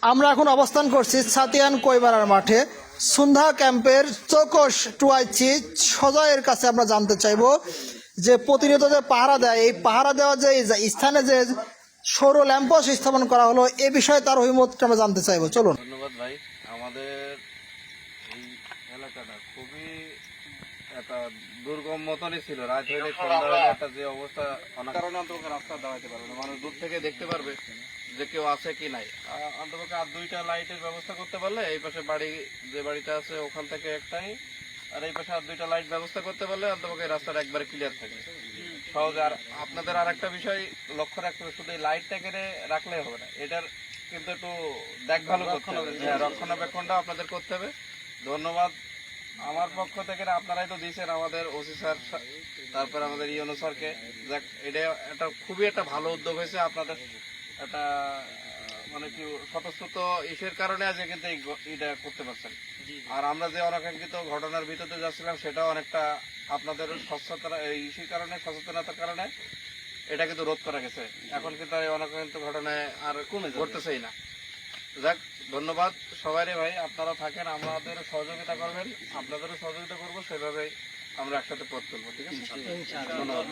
আমরা এখন অবস্থান করছি ছাতিয়ান কৈবারার মাঠে সন্ধ্যা ক্যাম্পের চৌকস টুয়াইচি সজয়ের কাছে আমরা জানতে চাইবো যে প্রতিনিয়ত যে পাহারা দেয় এই পাহারা দেওয়া যে স্থানে যে সৌর ল্যাম্পোস্ট স্থাপন করা হলো এ বিষয়ে তার অভিমতটা আমরা জানতে চাইবো। চলুন। ধন্যবাদ ভাই। আমাদের এই এলাকাটা খুবই একটা দুর্গম মতনই ছিল। রাত হইলে সন্ধ্যা হইলে একটা যে অবস্থা, অনেক কারণে অন্তত রাস্তা দাঁড়াতে পারবে না, মানুষ দূর থেকে দেখতে পারবে যে কেউ আছে কি নাই। অন্তত আর দুইটা লাইটের ব্যবস্থা করতে পারলে, এই পাশে বাড়ি যে বাড়িটা আছে ওখান থেকে একটাই, আর এই পাশে আর দুইটা লাইট ব্যবস্থা করতে পারলে অন্তত এই রাস্তাটা একবারে ক্লিয়ার থাকে সহজে। আর আপনাদের আর একটা বিষয় লক্ষ্য রাখতে হবে, শুধু এই লাইটটা কেটে রাখলে হবে না, এটার কিন্তু একটু দেখভাল করতে হবে, রক্ষণাবেক্ষণটা আপনাদের করতে হবে। ধন্যবাদ আমার পক্ষ থেকে। আপনারাই তো দিয়েছেন আমাদের ওসি স্যার, তারপর আমাদের ইউনো স্যারকে। দেখ, এটা একটা খুবই একটা ভালো উদ্যোগ হয়েছে আপনাদের, একটা মানে কি স্বতঃস্ফূর্ত ইসের কারণে আজ কিন্তু এটা করতে পারছেন। আর আমরা যে অনাকাঙ্ক্ষিত ঘটনার ভিতরে যাচ্ছিলাম সেটাও অনেকটা আপনাদের সচেতনতার কারণে এটা কিন্তু রোধ করা গেছে। এখন কিন্তু এই অনাকাঙ্ক্ষিত ঘটনায় আর ঘটতেছেই না। যাক, ধন্যবাদ সবাই ভাই। আপনারা থাকেন, আমাদের সহযোগিতা করবেন, আপনাদেরও সহযোগিতা করবো, সেভাবেই আমরা একসাথে পথ চলবো। ঠিক আছে, ধন্যবাদ।